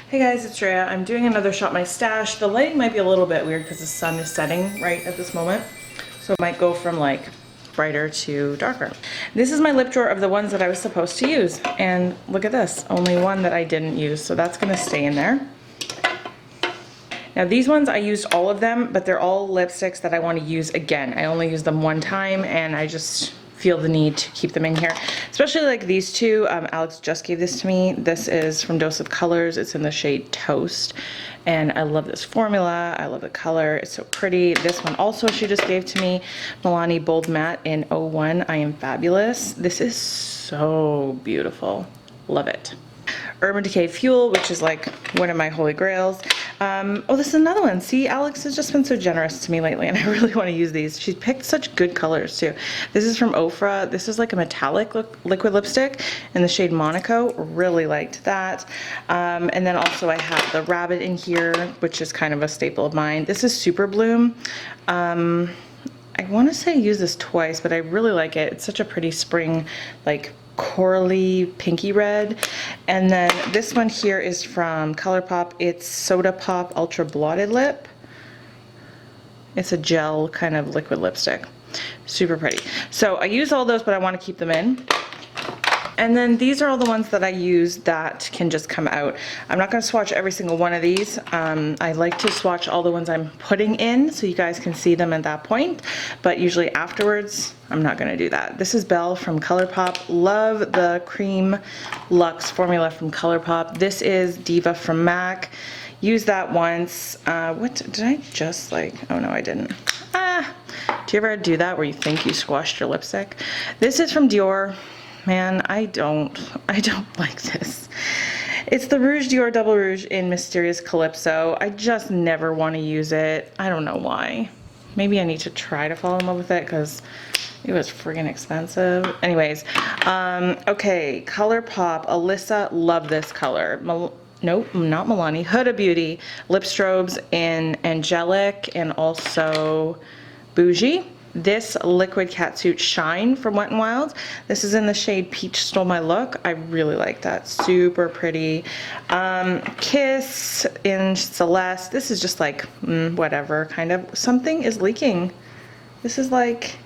Hey guys, it's Andrea. I'm doing another Shop My Stash. The lighting might be a little bit weird because the sun is setting right at this moment. So it might go from like brighter to darker. This is my lip drawer of the ones that I was supposed to use. And look at this, only one that I didn't use. So that's gonna stay in there. Now these ones, I used all of them, but they're all lipsticks that I want to use again. I only used them one time and I just feel the need to keep them in here. Especially like these two, Alex just gave this to me. This is from Dose of Colors. It's in the shade Toast. And I love this formula. I love the color. It's so pretty. This one also she just gave to me. Milani Bold Matte in 01. I Am Fabulous. This is so beautiful. Love it. Urban Decay Fuel, which is like one of my holy grails. Oh, this is another one. See, Alex has just been so generous to me lately and I really want to use these. She picked such good colors too. This is from Ofra. This is like a metallic liquid lipstick in the shade Monaco. Really liked that. And then also I have the Rabbit in here, which is kind of a staple of mine. This is Super Bloom. I want to say I used this twice, but I really like it. It's such a pretty spring, like corally pinky red. And then this one here is from ColourPop. It's Soda Pop Ultra Blotted Lip. It's a gel kind of liquid lipstick. Super pretty. So I use all those, but I want to keep them in. And then these are all the ones that I use that can just come out. I'm not going to swatch every single one of these. I like to swatch all the ones I'm putting in so you guys can see them at that point. But usually afterwards, I'm not going to do that. This is Belle from ColourPop. Love the Cream Luxe formula from ColourPop. This is Diva from MAC. Used that once. What did I just like? Oh no, I didn't. Do you ever do that where you think you squashed your lipstick? This is from Dior. Man, I don't like this. It's the Rouge Dior Double Rouge in Mysterious Calypso. I just never want to use it. I don't know why. Maybe I need to try to fall in love with it because it was friggin' expensive. Anyways, okay, ColourPop, Alyssa, love this color. Nope, not Milani, Huda Beauty, Lip Strobes in Angelic and also Bougie. This Liquid Catsuit Shine from Wet n Wild. This is in the shade Peach Stole My Look. I really like that. Super pretty. Kiss in Celeste. This is just like, whatever, kind of. Something is leaking. This is like,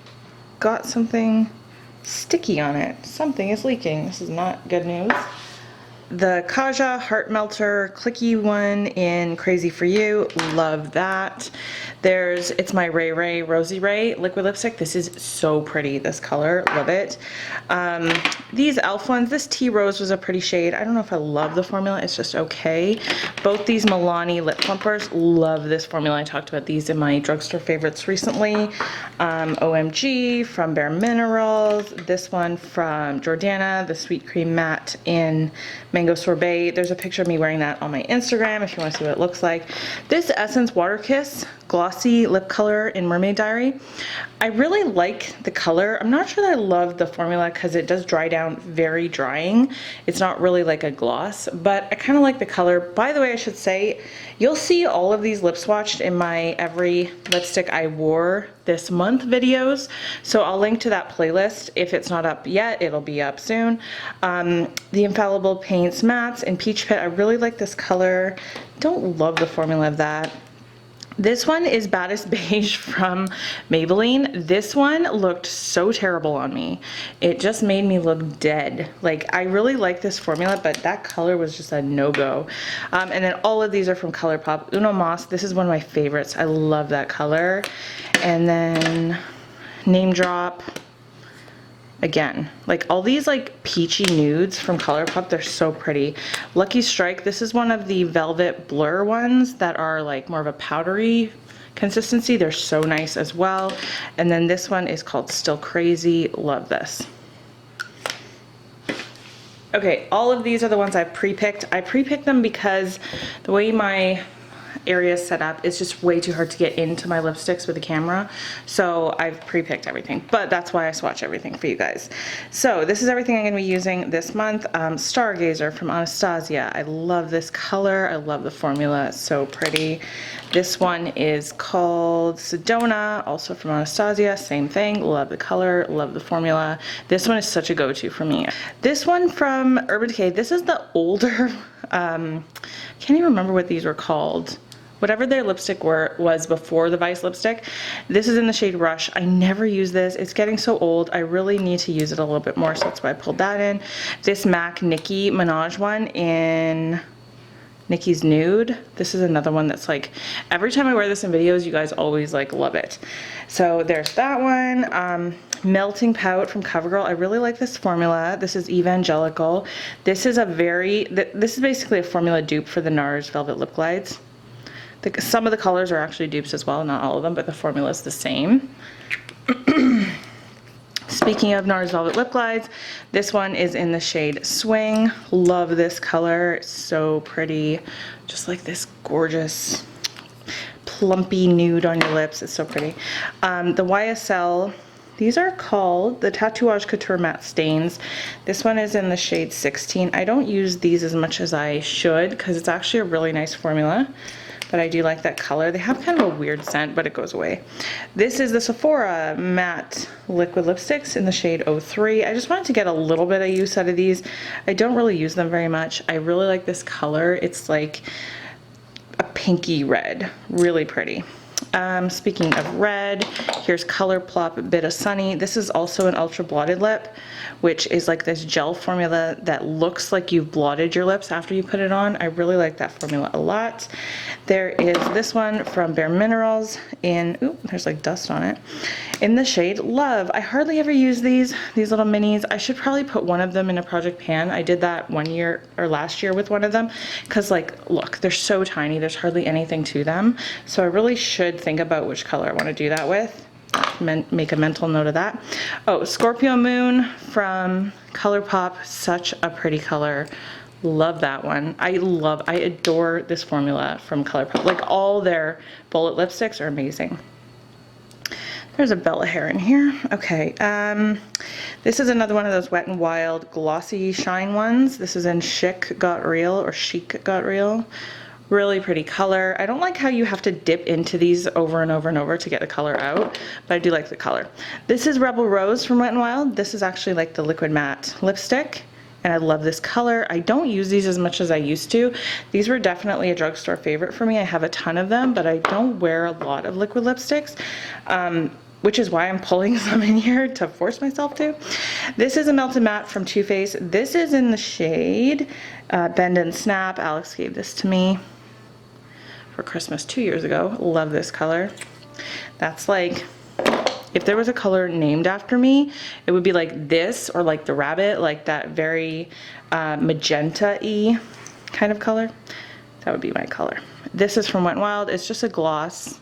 got something sticky on it. Something is leaking. This is not good news. The Kaja Heart Melter Clicky one in Crazy For You. Love that. It's my Ray Ray Rosy Ray liquid lipstick. This is so pretty, this color. Love it. These e.l.f. ones, this Tea Rose was a pretty shade. I don't know if I love the formula. It's just okay. Both these Milani lip plumpers. Love this formula. I talked about these in my drugstore favorites recently. OMG from Bare Minerals. This one from Jordana, the Sweet Cream Matte in Mango Sorbet. There's a picture of me wearing that on my Instagram if you want to see what it looks like. This Essence Water Kiss glossy lip color in Mermaid Diary. I really like the color. I'm not sure that I love the formula because it does dry down very drying. It's not really like a gloss, but I kind of like the color. By the way, I should say, you'll see all of these lip swatched in my every lipstick I wore this month videos. So I'll link to that playlist. If it's not up yet, it'll be up soon. The Infallible Paints Mattes in Peach Pit. I really like this color. Don't love the formula of that. This one is Baddest Beige from Maybelline. This one looked so terrible on me. It just made me look dead. Like, I really like this formula, but that color was just a no-go. And then all of these are from ColourPop. Uno Mas, this is one of my favorites. I love that color. And then Name Drop. Again, like all these like peachy nudes from ColourPop, they're so pretty. Lucky Strike, this is one of the Velvet Blur ones that are like more of a powdery consistency. They're so nice as well. And then this one is called Still Crazy. Love this. Okay, all of these are the ones I pre-picked. I pre-picked them because the way my area set up. It's just way too hard to get into my lipsticks with the camera. So I've pre-picked everything, but that's why I swatch everything for you guys. So this is everything I'm gonna be using this month. Stargazer from Anastasia. I love this color. I love the formula, it's so pretty. This one is called Sedona, also from Anastasia, same thing. Love the color, love the formula. This one is such a go-to for me. This one from Urban Decay, this is the older, can't even remember what these were called. Whatever their lipstick was before the Vice lipstick. This is in the shade Rush. I never use this. It's getting so old. I really need to use it a little bit more, so that's why I pulled that in. This MAC Nicki Minaj one in Nicki's Nude. This is another one that's like, every time I wear this in videos, you guys always like love it. So there's that one. Melting Pout from CoverGirl. I really like this formula. This is Evangelical. This is this is basically a formula dupe for the NARS Velvet Lip Glides. Some of the colors are actually dupes as well, not all of them, but the formula is the same. Speaking of NARS Velvet Lip Glides, this one is in the shade Swing. Love this color, it's so pretty. Just like this gorgeous plumpy nude on your lips, it's so pretty. The YSL, these are called the Tatouage Couture Matte Stains. This one is in the shade 16. I don't use these as much as I should because it's actually a really nice formula. But I do like that color. They have kind of a weird scent, but it goes away. This is the Sephora Matte Liquid Lipsticks in the shade 03. I just wanted to get a little bit of use out of these. I don't really use them very much. I really like this color. It's like a pinky red, really pretty. Speaking of red, here's ColourPop Bit of Sunny. This is also an ultra blotted lip, which is like this gel formula that looks like you've blotted your lips after you put it on. I really like that formula a lot. There is this one from Bare Minerals in, ooh, there's like dust on it, in the shade Love. I hardly ever use these little minis. I should probably put one of them in a project pan. I did that one year or last year with one of them because like, look, they're so tiny. There's hardly anything to them. So I really should think about which color I want to do that with. Make a mental note of that. Oh, Scorpio Moon from ColourPop, such a pretty color. Love that one. I adore this formula from ColourPop. Like all their bullet lipsticks are amazing. There's a Bella hair in here. Okay, this is another one of those Wet n Wild glossy shine ones. This is in Chic Got Real or Chic Got Real. Really pretty color. I don't like how you have to dip into these over and over and over to get the color out, but I do like the color. This is Rebel Rose from Wet n Wild. This is actually like the liquid matte lipstick, and I love this color. I don't use these as much as I used to. These were definitely a drugstore favorite for me. I have a ton of them, but I don't wear a lot of liquid lipsticks. Which is why I'm pulling some in here to force myself to. This is a Melted Matte from Too Faced. This is in the shade Bend and Snap. Alex gave this to me for Christmas 2 years ago. Love this color. That's like, if there was a color named after me, it would be like this or like the rabbit, like that very magenta-y kind of color. That would be my color. This is from Wet n Wild. It's just a gloss.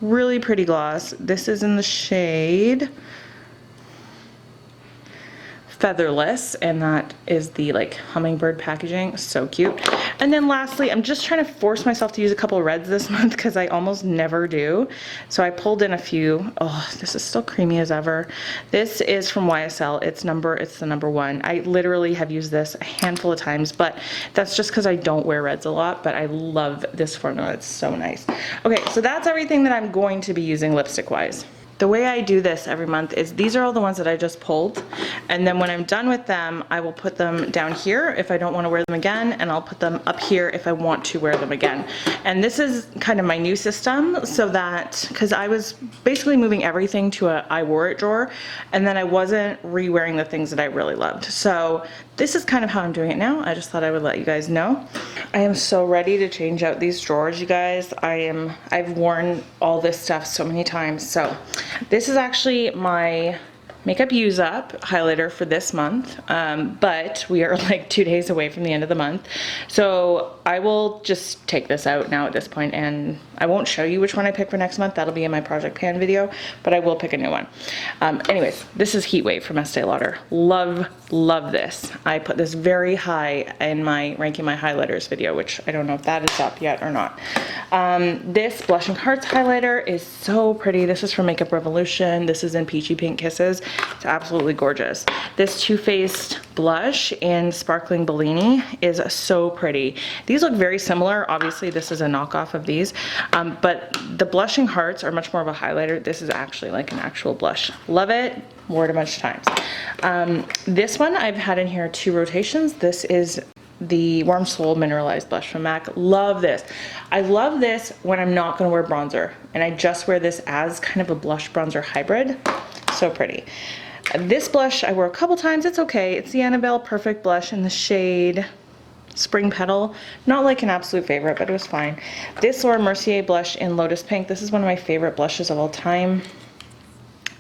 Really pretty gloss. This is in the shade Featherless, and that is the like hummingbird packaging. So cute. And then lastly, I'm just trying to force myself to use a couple of reds this month because I almost never do. So I pulled in a few. Oh, this is still creamy as ever. This is from YSL. It's the number one. I literally have used this a handful of times, but that's just because I don't wear reds a lot, but I love this formula. It's so nice. Okay, so that's everything that I'm going to be using lipstick wise. The way I do this every month is these are all the ones that I just pulled, and then when I'm done with them, I will put them down here if I don't want to wear them again, and I'll put them up here if I want to wear them again. And this is kind of my new system, so that, because I was basically moving everything to a I wore it drawer, and then I wasn't re-wearing the things that I really loved. So this is kind of how I'm doing it now. I just thought I would let you guys know. I am so ready to change out these drawers, you guys. I've worn all this stuff so many times. So this is actually my makeup use up highlighter for this month, but we are like 2 days away from the end of the month. So I will just take this out now at this point, and I won't show you which one I pick for next month. That'll be in my Project Pan video, but I will pick a new one. Anyways, this is Heat Wave from Estee Lauder. Love Love this. I put this very high in my ranking my highlighters video, which I don't know if that is up yet or not. This Blushing Hearts highlighter is so pretty. This is from Makeup Revolution. This is in Peachy Pink Kisses. It's absolutely gorgeous. This Too Faced blush in Sparkling Bellini is so pretty. These look very similar. Obviously, this is a knockoff of these, but the Blushing Hearts are much more of a highlighter. This is actually like an actual blush. Love it. Wore it a bunch of times. This one I've had in here 2 rotations. This is the Warm Soul Mineralized Blush from MAC. Love this. I love this when I'm not going to wear bronzer, and I just wear this as kind of a blush bronzer hybrid. So pretty. This blush I wore a couple times. It's okay. It's the Annabelle Perfect Blush in the shade Spring Petal. Not like an absolute favorite, but it was fine. This Laura Mercier blush in Lotus Pink. This is one of my favorite blushes of all time.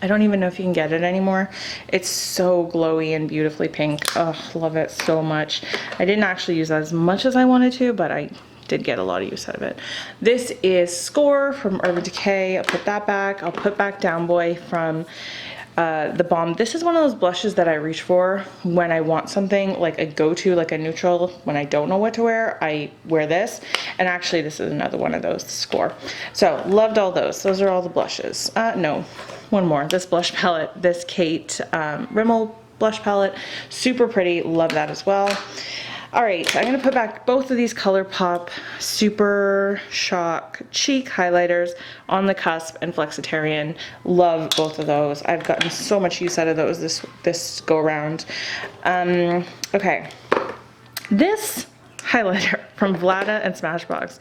I don't even know if you can get it anymore. It's so glowy and beautifully pink. Oh, love it so much. I didn't actually use that as much as I wanted to, but I did get a lot of use out of it. This is Score from Urban Decay. I'll put that back. I'll put back Down Boy from The Balm. This is one of those blushes that I reach for when I want something like a go-to, like a neutral. When I don't know what to wear, I wear this. And actually, this is another one of those, Score. So, loved all those. Those are all the blushes. No. One more, this blush palette, this Kate Rimmel blush palette, super pretty, love that as well. All right, I'm gonna put back both of these ColourPop Super Shock Cheek highlighters on the Cusp and Flexitarian. Love both of those. I've gotten so much use out of those this go around. Okay, this highlighter from Vlada and Smashbox.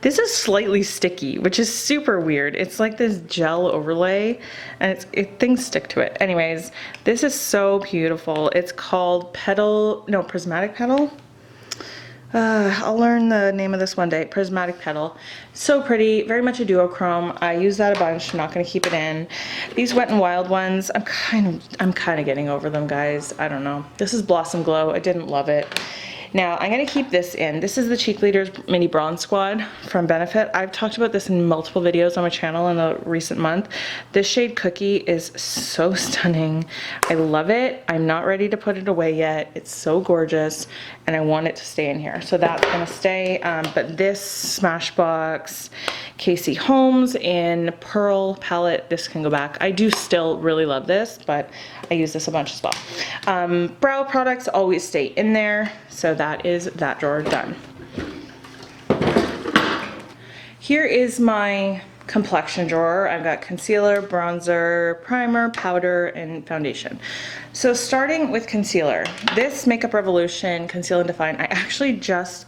This is slightly sticky, which is super weird. It's like this gel overlay, and things stick to it. Anyways, this is so beautiful. It's called Prismatic Petal. I'll learn the name of this one day. Prismatic Petal. So pretty, very much a duochrome. I use that a bunch. I'm not going to keep it in. These Wet n Wild ones, I'm kind of getting over them, guys. I don't know. This is Blossom Glow. I didn't love it. Now, I'm going to keep this in. This is the Cheek Leaders Mini Bronze Squad from Benefit. I've talked about this in multiple videos on my channel in the recent month. This shade Cookie is so stunning. I love it. I'm not ready to put it away yet. It's so gorgeous, and I want it to stay in here. So that's going to stay. But this Smashbox Casey Holmes in Pearl palette, this can go back. I do still really love this, but I use this a bunch as well. Brow products always stay in there. So that is that drawer done. Here is my complexion drawer. I've got concealer, bronzer, primer, powder, and foundation. So starting with concealer, this Makeup Revolution Conceal and Define, I actually just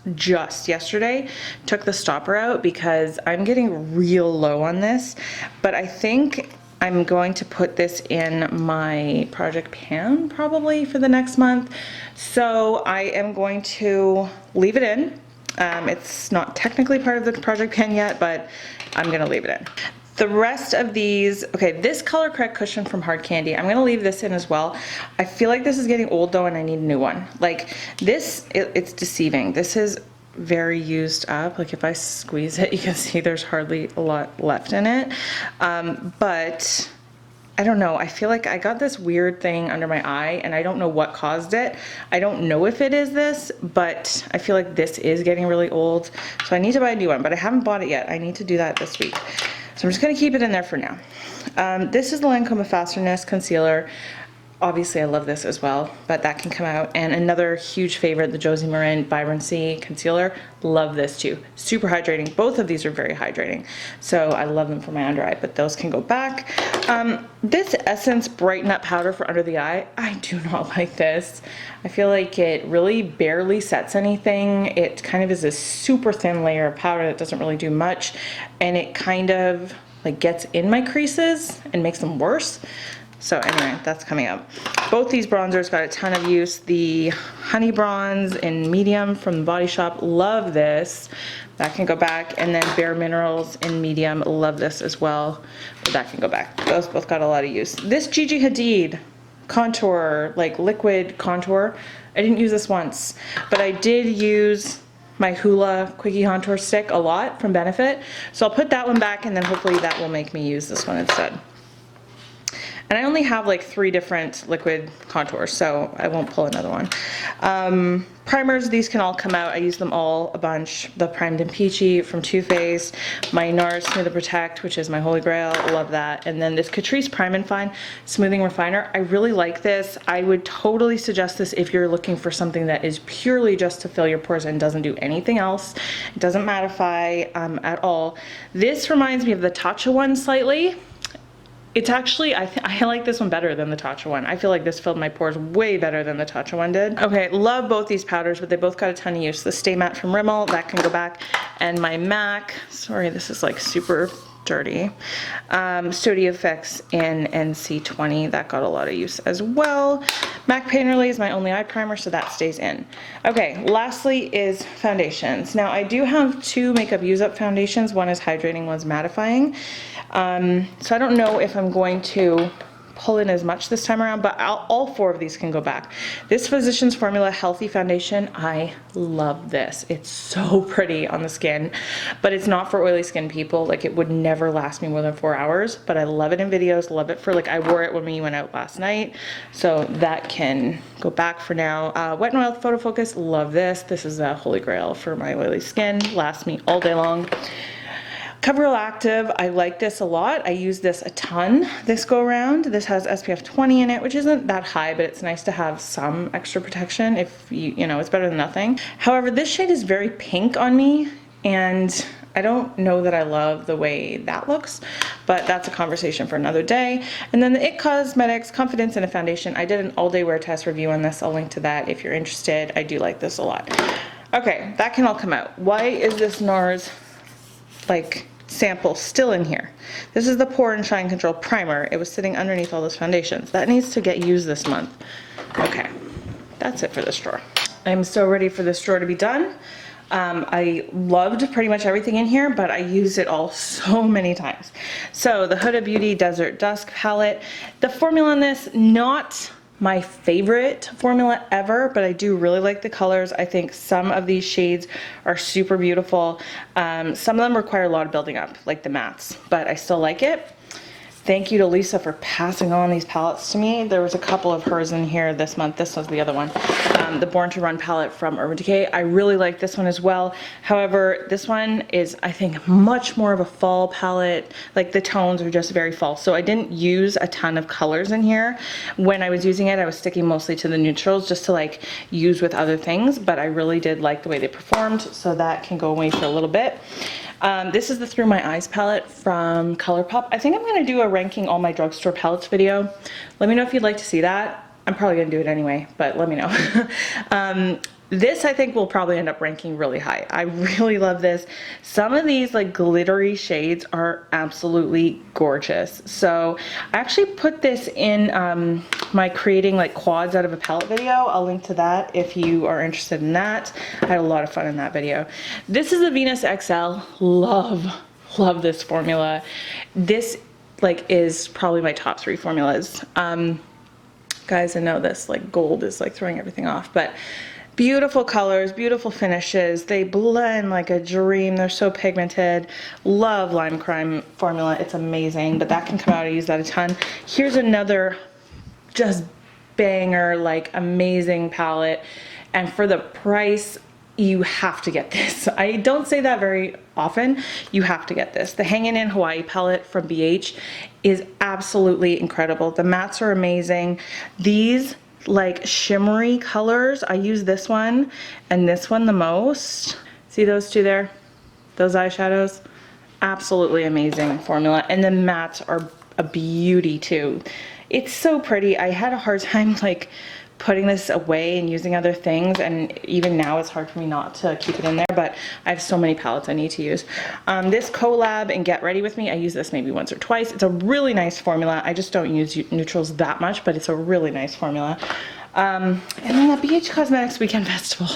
yesterday took the stopper out because I'm getting real low on this, but I think I'm going to put this in my Project Pan probably for the next month. So I am going to leave it in. It's not technically part of the Project Pan yet, but I'm gonna leave it in. The rest of these, okay, this Color Correct cushion from Hard Candy, I'm gonna leave this in as well. I feel like this is getting old though, and I need a new one. Like this, it's deceiving. This is very used up. Like if I squeeze it, you can see there's hardly a lot left in it. But I don't know, I feel like I got this weird thing under my eye and I don't know what caused it. I don't know if it is this, but I feel like this is getting really old. So I need to buy a new one, but I haven't bought it yet. I need to do that this week. So I'm just gonna keep it in there for now. This is the Lancome Fasterness Concealer. Obviously I love this as well, but that can come out. And another huge favorite, the Josie Marin Vibrancy Concealer. Love this too. Super hydrating. Both of these are very hydrating. So I love them for my under eye, but those can go back. This Essence Brighten Up Powder for under the eye, I do not like this. I feel like it really barely sets anything. It kind of is a super thin layer of powder that doesn't really do much. And it kind of like gets in my creases and makes them worse. So anyway, that's coming up. Both these bronzers got a ton of use. The Honey Bronze in medium from the Body Shop, love this. That can go back. And then Bare Minerals in medium, love this as well. But that can go back. Those both got a lot of use. This Gigi Hadid contour, like liquid contour, I didn't use this once, but I did use my Hoola Quickie Contour Stick a lot from Benefit. So I'll put that one back, and then hopefully that will make me use this one instead. And I only have like 3 different liquid contours, so I won't pull another one. Primers, these can all come out. I use them all a bunch. The Primed and Peachy from Too Faced, my NARS Smooth and Protect, which is my holy grail, love that. And then this Catrice Prime and Fine Smoothing Refiner. I really like this. I would totally suggest this if you're looking for something that is purely just to fill your pores and doesn't do anything else. It doesn't mattify at all. This reminds me of the Tatcha one slightly. It's actually, I like this one better than the Tatcha one. I feel like this filled my pores way better than the Tatcha one did. Okay, love both these powders, but they both got a ton of use. The Stay Matte from Rimmel, that can go back. And my MAC, sorry, this is like super dirty. Studio Effects in NC20, that got a lot of use as well. MAC Painterly is my only eye primer, so that stays in. Okay, lastly is foundations. Now I do have 2 makeup use up foundations. One is hydrating, one's mattifying. So I don't know if I'm going to pull in as much this time around, but all 4 of these can go back. This Physicians Formula Healthy Foundation, I love this. It's so pretty on the skin, but it's not for oily skin people. Like, it would never last me more than 4 hours, but I love it in videos, love it for, like, I wore it when we went out last night, so that can go back for now. Wet n Wild Photo Focus, love this. This is a holy grail for my oily skin, lasts me all day long. Coverall Active, I like this a lot. I use this a ton this go around. This has SPF 20 in it, which isn't that high, but it's nice to have some extra protection if you know, it's better than nothing. However, this shade is very pink on me, and I don't know that I love the way that looks, but that's a conversation for another day. And then the IT Cosmetics Confidence in a Foundation. I did an all-day wear test review on this. I'll link to that if you're interested. I do like this a lot. Okay, that can all come out. Why is this NARS, like, sample still in here? This is the Pore and Shine Control Primer. It was sitting underneath all those foundations. That needs to get used this month. Okay, that's it for this drawer. I'm so ready for this drawer to be done. I loved pretty much everything in here, but I used it all so many times. So the Huda Beauty Desert Dusk palette. The formula on this, not my favorite formula ever, but I do really like the colors. I think some of these shades are super beautiful. Some of them require a lot of building up, like the mattes, but I still like it. Thank you to Lisa for passing on these palettes to me. There was a couple of hers in here this month. This was the other one. The Born to Run palette from Urban Decay. I really like this one as well. However, this one is, I think, much more of a fall palette. Like, the tones are just very fall. So I didn't use a ton of colors in here. When I was using it, I was sticking mostly to the neutrals just to, like, use with other things. But I really did like the way they performed. So that can go away for a little bit. This is the Through My Eyes palette from ColourPop. I think I'm going to do a ranking all my drugstore palettes video. Let me know if you'd like to see that. I'm probably going to do it anyway, but let me know. This I think will probably end up ranking really high. I really love this. Some of these like glittery shades are absolutely gorgeous. So I actually put this in my creating like quads out of a palette video. I'll link to that if you are interested in that. I had a lot of fun in that video. This is the Venus XL. Love this formula. This like is probably my top 3 formulas. Guys, I know this like gold is like throwing everything off, but beautiful colors, beautiful finishes. They blend like a dream. They're so pigmented. Love Lime Crime formula. It's amazing, but that can come out. I use that a ton. Here's another just banger, like amazing palette. And for the price, you have to get this. I don't say that very often. You have to get this. The Hangin' in Hawaii palette from BH is absolutely incredible. The mattes are amazing. These like shimmery colors, I use this one and this one the most. See those two there? Those eyeshadows? Absolutely amazing formula. And the mattes are a beauty too. It's so pretty. I had a hard time like putting this away and using other things, and even now it's hard for me not to keep it in there, but I have so many palettes I need to use. This Collab and Get Ready With Me, I use this maybe once or twice. It's a really nice formula. I just don't use neutrals that much, but it's a really nice formula. And then the BH Cosmetics Weekend Festival.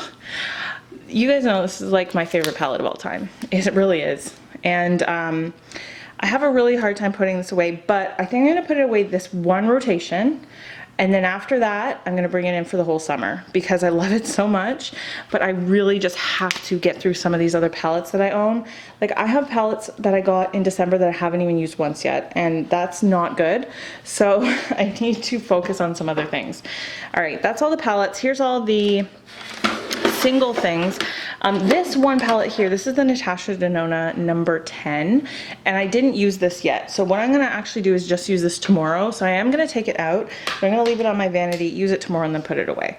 You guys know this is like my favorite palette of all time. It really is. And I have a really hard time putting this away, but I think I'm gonna put it away this one rotation. And then after that, I'm gonna bring it in for the whole summer because I love it so much, but I really just have to get through some of these other palettes that I own. Like I have palettes that I got in December that I haven't even used once yet, and that's not good. So I need to focus on some other things. All right, that's all the palettes. Here's all the single things. This one palette here, this is the Natasha Denona number 10, and I didn't use this yet. So what I'm gonna actually do is just use this tomorrow. So I am gonna take it out, but I'm gonna leave it on my vanity, use it tomorrow, and then put it away.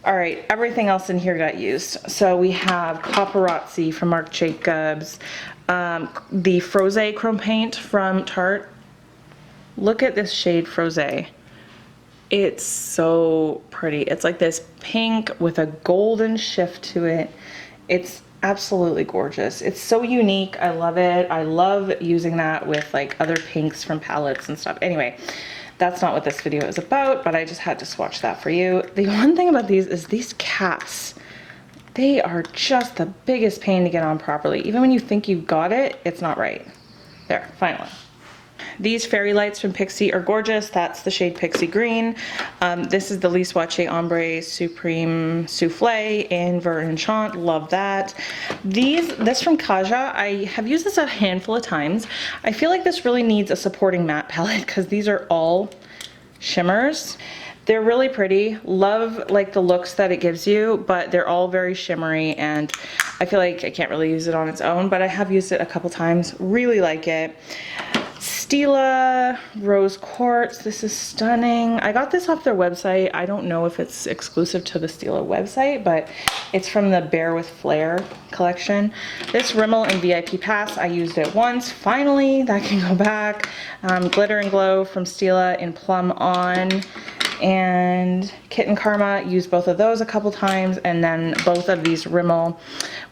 All right, everything else in here got used. So we have Paparazzi from Marc Jacobs, the Froze Chrome Paint from Tarte. Look at this shade Froze. It's so pretty. It's like this pink with a golden shift to it. It's absolutely gorgeous. It's so unique. I love it. I love using that with like other pinks from palettes and stuff. Anyway, that's not what this video is about, but I just had to swatch that for you. The one thing about these is these caps. They are just the biggest pain to get on properly. Even when you think you've got it, it's not right. There, finally. These fairy lights from Pixi are gorgeous. That's the shade Pixie Green. This is the Lis Wache Ombre Supreme Souffle in Vert Enchant. Love that. This from Kaja, I have used this a handful of times. I feel like this really needs a supporting matte palette because these are all shimmers. They're really pretty. Love like the looks that it gives you, but they're all very shimmery, and I feel like I can't really use it on its own, but I have used it a couple times. Really like it. Stila Rose Quartz. This is stunning. I got this off their website. I don't know if it's exclusive to the Stila website, but it's from the Bare with Flair collection. This Rimmel and VIP Pass, I used it once. Finally, that can go back. Glitter and Glow from Stila in Plum On. And Kitten Karma, used both of those a couple times, and then both of these Rimmel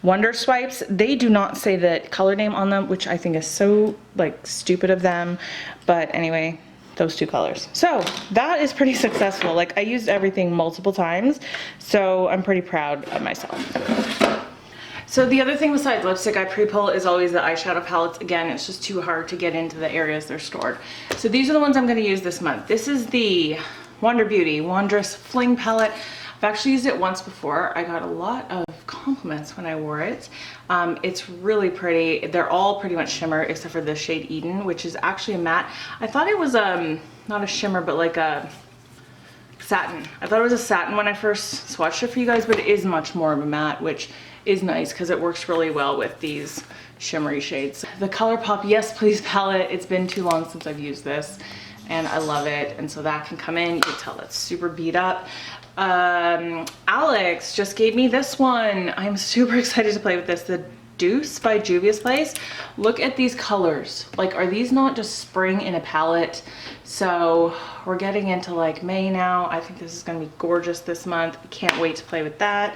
Wonder Swipes. They do not say the color name on them, which I think is so like stupid of them, but anyway, those two colors. So that is pretty successful. Like I used everything multiple times, so I'm pretty proud of myself. So the other thing besides lipstick I pre-pull is always the eyeshadow palettes. Again, it's just too hard to get into the areas they're stored. So these are the ones I'm going to use this month. This is the Wonder Beauty Wondrous Fling palette. I've actually used it once before. I got a lot of compliments when I wore it. It's really pretty. They're all pretty much shimmer except for the shade Eden, which is actually a matte. I thought it was not a shimmer, but like a satin. I thought it was a satin when I first swatched it for you guys, but it is much more of a matte, which is nice because it works really well with these shimmery shades. The ColourPop Yes Please palette. It's been too long since I've used this, and I love it, and so that can come in. You can tell that's super beat up. Alex just gave me this one. I'm super excited to play with this. The Deuce by Juvia's Place. Look at these colors. Like, are these not just spring in a palette? So we're getting into like May now. I think this is gonna be gorgeous this month. Can't wait to play with that.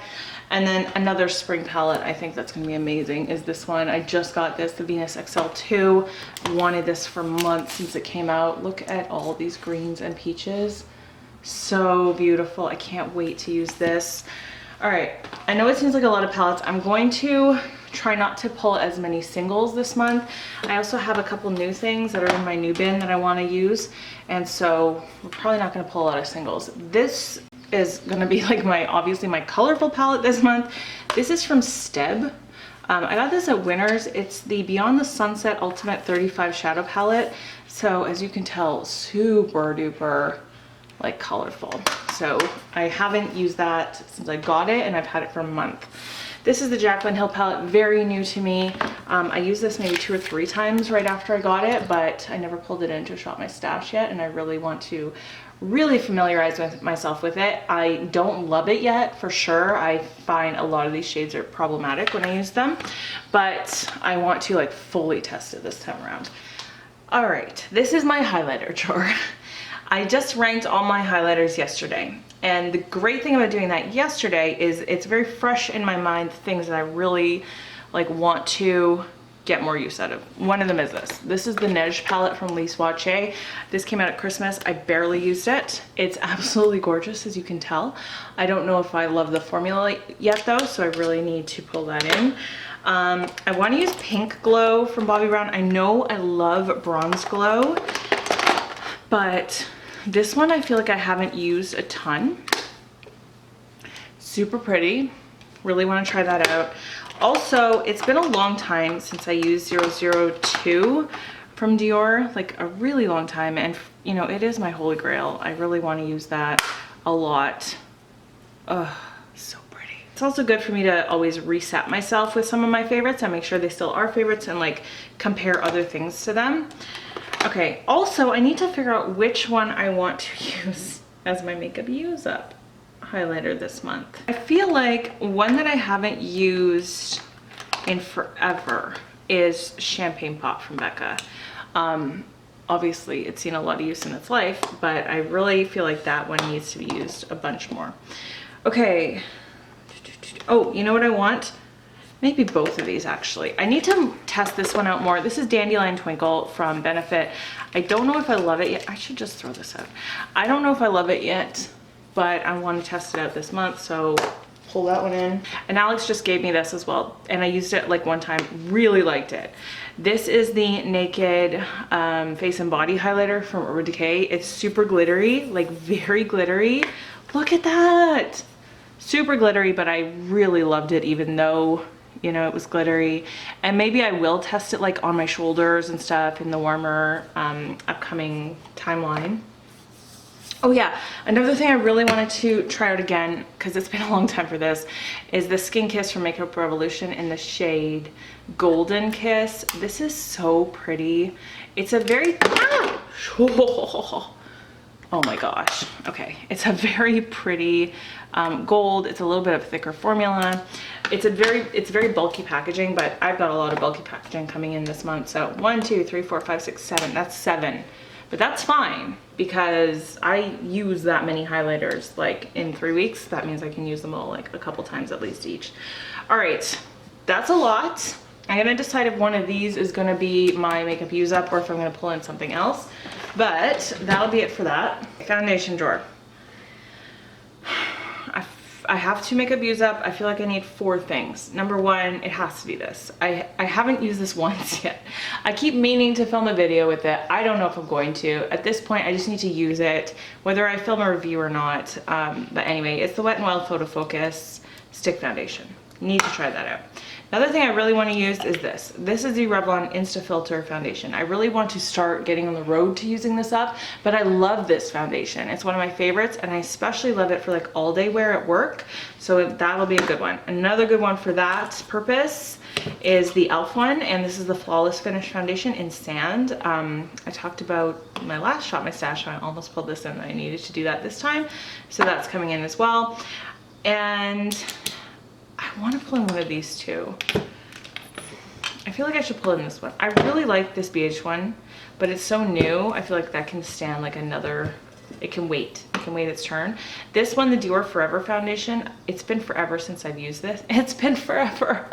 And then another spring palette I think that's gonna be amazing is this one. I just got this, the Venus XL2. Wanted this for months since it came out. Look at all these greens and peaches. So beautiful. I can't wait to use this. All right, I know it seems like a lot of palettes. I'm going to try not to pull as many singles this month. I also have a couple new things that are in my new bin that I want to use, and so we're probably not going to pull a lot of singles. This is going to be like obviously my colorful palette this month. This is from Steb. I got this at Winners. It's the Beyond the Sunset Ultimate 35 Shadow Palette. So as you can tell, super duper like colorful. So I haven't used that since I got it, and I've had it for a month. This is the Jaclyn Hill palette, very new to me. I used this maybe 2 or 3 times right after I got it, but I never pulled it in to shop my stash yet, and I really want to really familiarize myself with it. I don't love it yet, for sure. I find a lot of these shades are problematic when I use them, but I want to like fully test it this time around. All right, this is my highlighter drawer. I just ranked all my highlighters yesterday, and the great thing about doing that yesterday is it's very fresh in my mind, things that I really like want to get more use out of. One of them is this. This is the Neige palette from Lis Wache. This came out at Christmas. I barely used it. It's absolutely gorgeous, as you can tell. I don't know if I love the formula yet though, so I really need to pull that in. I want to use Pink Glow from Bobbi Brown. I know I love Bronze Glow, but This one I feel like I haven't used a ton. Super pretty. Really want to try that out. Also, it's been a long time since I used 002 from Dior, like a really long time, and you know, it is my holy grail. I really want to use that a lot. Ugh, so pretty. It's also good for me to always reset myself with some of my favorites and make sure they still are favorites and like compare other things to them. Okay, also I need to figure out which one I want to use as my makeup use up highlighter this month. I feel like one that I haven't used in forever is Champagne Pop from Becca. Obviously it's seen a lot of use in its life, but I really feel like that one needs to be used a bunch more. Okay. Oh, you know what I want? Maybe both of these actually. I need to test this one out more. This is Dandelion Twinkle from Benefit. I don't know if I love it yet. I should just throw this out. I don't know if I love it yet, but I want to test it out this month, so pull that one in. And Alex just gave me this as well, and I used it like one time, really liked it. This is the Naked Face and Body Highlighter from Urban Decay. It's super glittery, like very glittery. Look at that! Super glittery, but I really loved it even though, you know, it was glittery. And maybe I will test it like on my shoulders and stuff in the warmer upcoming timeline. Oh yeah, another thing I really wanted to try out again, because it's been a long time for this, is the Skin Kiss from Makeup Revolution in the shade Golden Kiss. This is so pretty. It's a very, oh my gosh. Okay, it's a very pretty gold. It's a little bit of thicker formula. It's very bulky packaging, but I've got a lot of bulky packaging coming in this month. So 1, 2, 3, 4, 5, 6, 7. That's 7. But that's fine because I use that many highlighters like in 3 weeks. That means I can use them all like a couple times at least each. All right, that's a lot. I'm gonna decide if one of these is gonna be my makeup use up or if I'm gonna pull in something else. But that'll be it for that. Foundation drawer. I have to makeup use up. I feel like I need 4 things. Number 1, it has to be this. I haven't used this once yet. I keep meaning to film a video with it. I don't know if I'm going to. At this point, I just need to use it, whether I film a review or not. But anyway, it's the Wet n Wild Photo Focus Stick Foundation. Need to try that out. Another thing I really want to use is this. This is the Revlon Insta Filter Foundation. I really want to start getting on the road to using this up, but I love this foundation. It's one of my favorites, and I especially love it for like all day wear at work. So that'll be a good one. Another good one for that purpose is the e.l.f. one, and this is the Flawless Finish Foundation in Sand. I talked about my last Shop My Stash, I almost pulled this in. I needed to do that this time. So that's coming in as well. And I want to pull in one of these too. I feel like I should pull in this one. I really like this BH one, but it's so new. I feel like that can stand like another, it can wait. It can wait its turn. This one, the Dior Forever Foundation, it's been forever since I've used this. It's been forever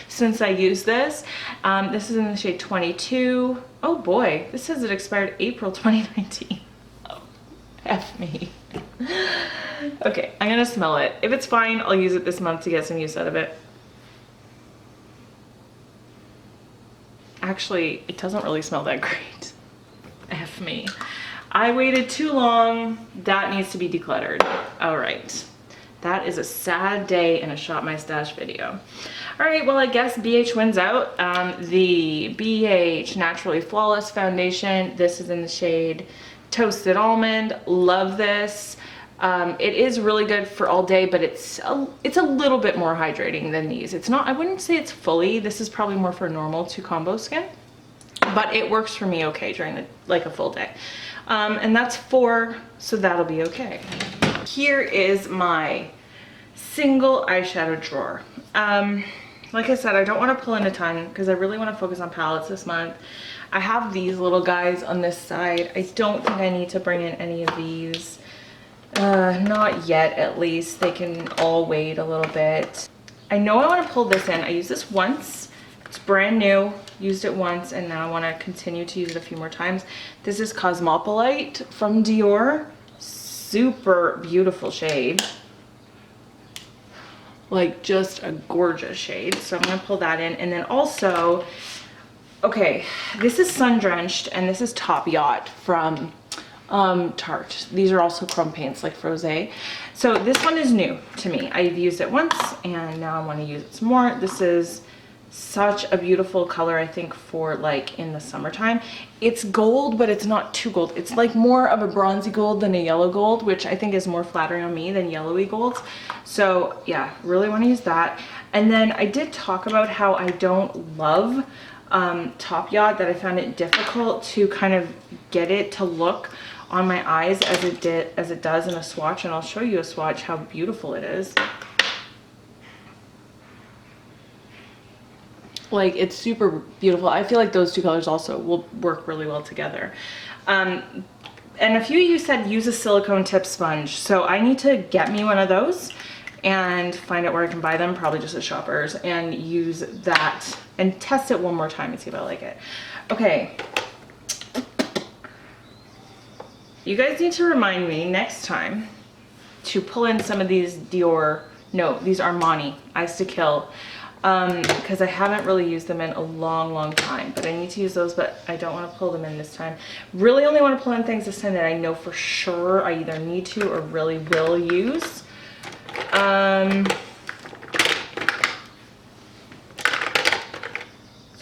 since I used this. This is in the shade 22. Oh boy, this says it expired April 2019. Oh, F me. Okay, I'm gonna smell it. If it's fine, I'll use it this month to get some use out of it. Actually, it doesn't really smell that great. F me. I waited too long. That needs to be decluttered. All right. That is a sad day in a Shop My Stash video. All right, well, I guess BH wins out. The BH Naturally Flawless Foundation. This is in the shade Toasted Almond. Love this. It is really good for all day, but it's a little bit more hydrating than these. It's not, I wouldn't say it's fully, this is probably more for normal to combo skin, but it works for me okay during like a full day. And that's 4, so that'll be okay. Here is my single eyeshadow drawer. Like I said, I don't want to pull in a ton because I really want to focus on palettes this month. I have these little guys on this side. I don't think I need to bring in any of these. Not yet, at least. They can all wait a little bit. I know I want to pull this in. I used this once. It's brand new. Used it once, and now I want to continue to use it a few more times. This is Cosmopolite from Dior. Super beautiful shade. Like, just a gorgeous shade. So I'm going to pull that in. And then also, okay, this is Sun Drenched, and this is Top Yacht from Tarte. These are also chrome paints like Frosé. So this one is new to me. I've used it once and now I want to use it some more. This is such a beautiful color, I think, for like in the summertime. It's gold, but it's not too gold. It's like more of a bronzy gold than a yellow gold, which I think is more flattering on me than yellowy golds. So yeah, really want to use that. And then I did talk about how I don't love Top Yacht, that I found it difficult to kind of get it to look on my eyes as it does in a swatch. And I'll show you a swatch how beautiful it is. Like, it's super beautiful. I feel like those two colors also will work really well together. And a few of you said use a silicone tip sponge. So I need to get me one of those and find out where I can buy them, probably just at Shoppers, and use that and test it one more time and see if I like it. Okay. You guys need to remind me next time to pull in some of these Dior, no, these Armani Eyes to Kill. Because I haven't really used them in a long time, but I need to use those, but I don't want to pull them in this time. Really only want to pull in things this time that I know for sure I either need to or really will use. So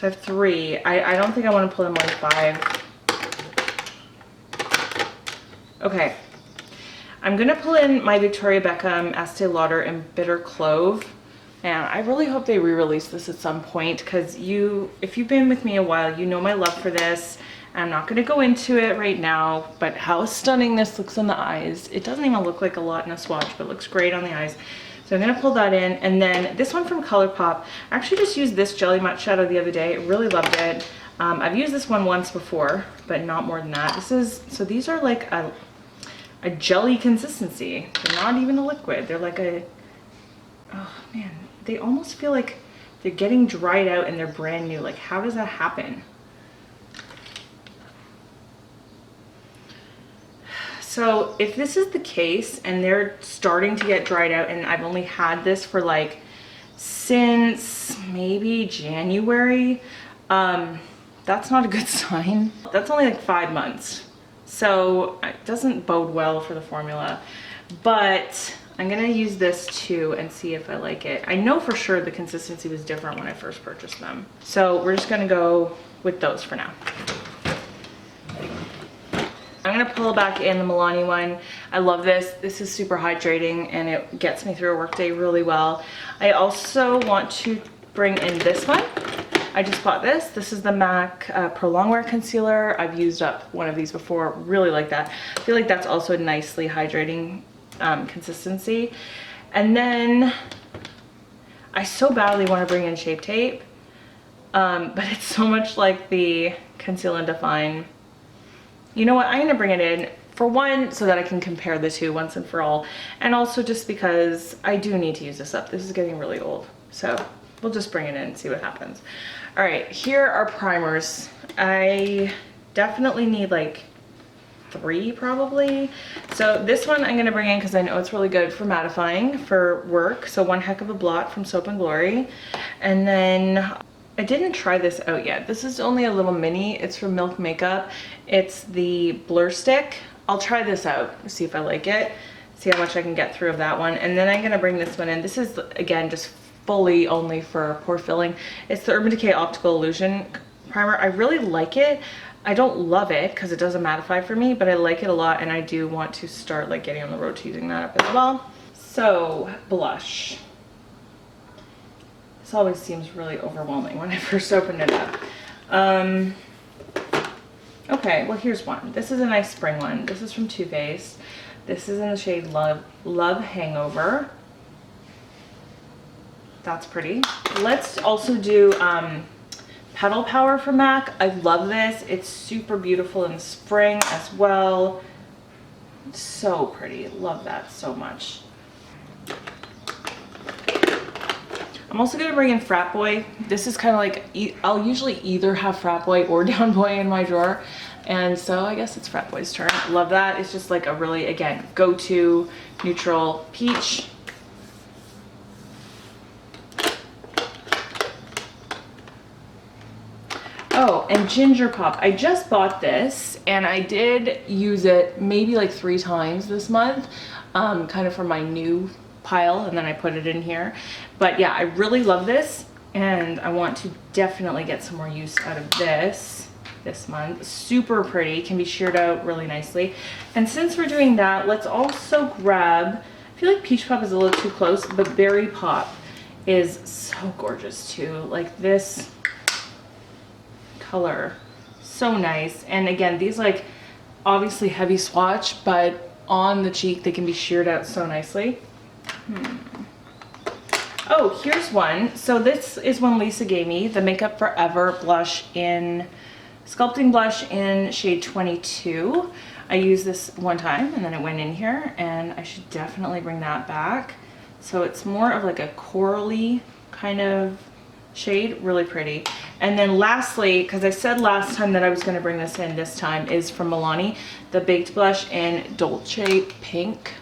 I have 3. I don't think I want to pull in more than 5. Okay. I'm going to pull in my Victoria Beckham Estee Lauder and Bitter Clove. And I really hope they re-release this at some point, because if you've been with me a while, you know my love for this. I'm not going to go into it right now, but how stunning this looks on the eyes. It doesn't even look like a lot in a swatch, but it looks great on the eyes. So I'm going to pull that in. And then this one from ColourPop. I actually just used this Jelly Matte Shadow the other day. Really loved it. I've used this one once before, but not more than that. So these are like a jelly consistency. They're not even a liquid. They're like oh man. They almost feel like they're getting dried out and they're brand new. Like, how does that happen? So if this is the case and they're starting to get dried out, and I've only had this for like since maybe January, that's not a good sign. That's only like 5 months. So it doesn't bode well for the formula, but I'm gonna use this too and see if I like it. I know for sure the consistency was different when I first purchased them. So we're just gonna go with those for now. I'm gonna pull back in the Milani one. I love this. This is super hydrating and it gets me through a workday really well. I also want to bring in this one. I just bought this. This is the MAC Pro Longwear Concealer. I've used up one of these before. Really like that. I feel like that's also nicely hydrating consistency. And then I so badly want to bring in Shape Tape, but it's so much like the Conceal and Define. You know what, I'm gonna bring it in for one so that I can compare the two once and for all, and also just because I do need to use this up. This is getting really old, so we'll just bring it in and see what happens. All right, here are primers. I definitely need like 3 probably. So this one I'm gonna bring in because I know it's really good for mattifying for work. So One Heck of a Blot from Soap and Glory. And then I didn't try this out yet. This is only a little mini. It's from Milk Makeup. It's the Blur Stick. I'll try this out, see if I like it, see how much I can get through of that one. And then I'm gonna bring this one in. This is, again, just fully only for pore filling. It's the Urban Decay Optical Illusion Primer. I really like it. I don't love it because it doesn't mattify for me, but I like it a lot, and I do want to start like getting on the road to using that up as well. So, blush. This always seems really overwhelming when I first open it up. Okay, well here's one. This is a nice spring one. This is from Too Faced. This is in the shade Love Hangover. That's pretty. Let's also do Petal Power from MAC. I love this. It's super beautiful in the spring as well. So pretty. Love that so much. I'm also going to bring in Frat Boy. This is kind of like, I'll usually either have Frat Boy or Down Boy in my drawer. And so I guess it's Frat Boy's turn. Love that. It's just like a really, again, go-to neutral peach. Oh, and Ginger Pop. I just bought this and I did use it maybe like 3 times this month, kind of for my new pile, and then I put it in here. But yeah, I really love this and I want to definitely get some more use out of this month. Super pretty, can be sheared out really nicely. And since we're doing that, let's also grab, I feel like Peach Pop is a little too close, but Berry Pop is so gorgeous too. Like this color, so nice. And again, these like obviously heavy swatch, but on the cheek they can be sheared out so nicely. Oh, here's one. So this is one Lisa gave me, the Makeup Forever blush in Sculpting Blush in shade 22. I used this one time and then it went in here, and I should definitely bring that back. So it's more of like a corally kind of shade, really pretty. And then lastly, because I said last time that I was going to bring this in this time, is from Milani, the Baked Blush in Dolce Pink.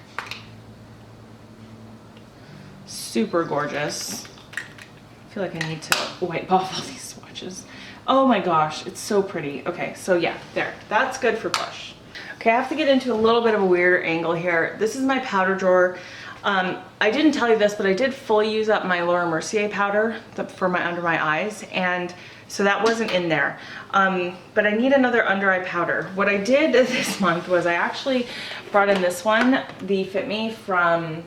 Super gorgeous. I feel like I need to wipe off all these swatches. Oh my gosh, it's so pretty. Okay, so yeah, there. That's good for blush. Okay, I have to get into a little bit of a weirder angle here. This is my powder drawer. I didn't tell you this, but I did fully use up my Laura Mercier powder for my under my eyes, and so that wasn't in there. But I need another under eye powder. What I did this month was I actually brought in this one, the Fit Me from,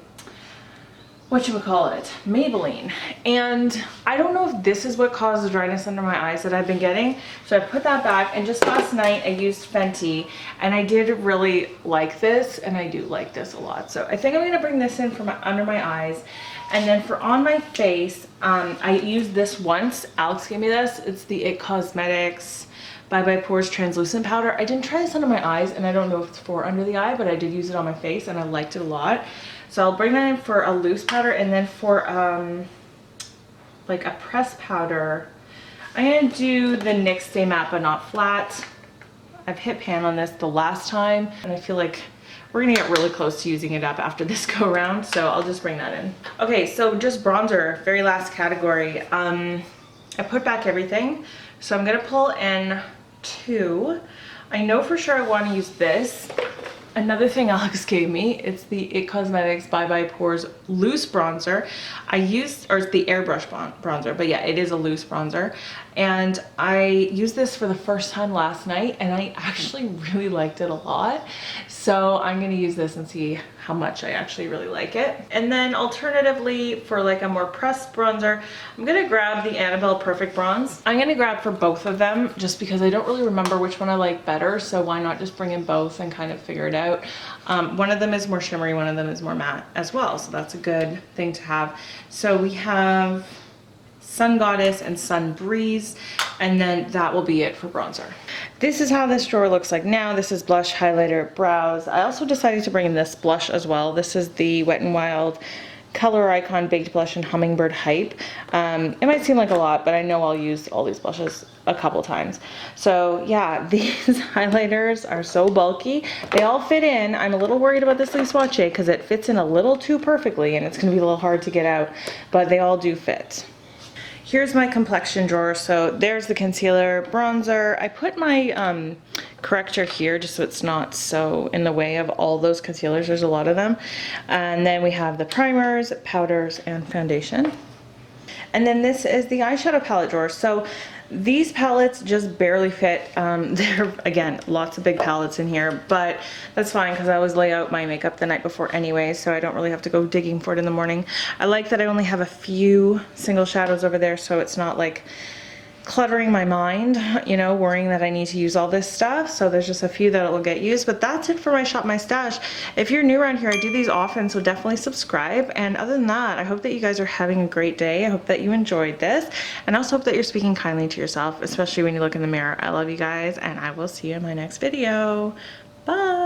whatchamacallit, Maybelline. And I don't know if this is what caused the dryness under my eyes that I've been getting. So I put that back, and just last night I used Fenty, and I did really like this, and I do like this a lot. So I think I'm gonna bring this in for my under my eyes. And then for on my face, I used this once. Alex gave me this. It's the IT Cosmetics Bye Bye Pores Translucent Powder. I didn't try this under my eyes, and I don't know if it's for under the eye, but I did use it on my face, and I liked it a lot. So I'll bring that in for a loose powder, and then for like a pressed powder, I'm gonna do the NYX Stay Matte But Not Flat. I've hit pan on this the last time, and I feel like we're gonna get really close to using it up after this go round, so I'll just bring that in. Okay, so just bronzer, very last category. I put back everything, so I'm gonna pull in 2. I know for sure I wanna use this. Another thing Alex gave me, it's the IT Cosmetics Bye Bye Pores Loose Bronzer. I used, or it's the airbrush bronzer, but yeah, it is a loose bronzer. And I used this for the first time last night, and I actually really liked it a lot. So I'm gonna use this and see how much I actually really like it. And then alternatively, for like a more pressed bronzer, I'm gonna grab the Annabelle Perfect Bronze. I'm gonna grab for both of them just because I don't really remember which one I like better, so why not just bring in both and kind of figure it out. One of them is more shimmery, one of them is more matte as well, so that's a good thing to have. So we have Sun Goddess and Sun Breeze, and then that will be it for bronzer. This is how this drawer looks like now. This is blush, highlighter, brows. I also decided to bring in this blush as well. This is the Wet n Wild Color Icon Baked Blush in Hummingbird Hype. It might seem like a lot, but I know I'll use all these blushes a couple times. So yeah, these highlighters are so bulky. They all fit in. I'm a little worried about this loose swatch because it fits in a little too perfectly, and it's gonna be a little hard to get out, but they all do fit. Here's my complexion drawer. So there's the concealer, bronzer. I put my corrector here just so it's not so in the way of all those concealers. There's a lot of them. And then we have the primers, powders, and foundation. And then this is the eyeshadow palette drawer. So these palettes just barely fit. There, again, lots of big palettes in here, but that's fine because I always lay out my makeup the night before anyway, so I don't really have to go digging for it in the morning. I like that I only have a few single shadows over there, so it's not like cluttering my mind, you know, worrying that I need to use all this stuff. So there's just a few that will get used, but that's it for my Shop My Stash. If you're new around here, I do these often, so definitely subscribe. And other than that, I hope that you guys are having a great day. I hope that you enjoyed this, and I also hope that you're speaking kindly to yourself, especially when you look in the mirror. I love you guys, and I will see you in my next video. Bye.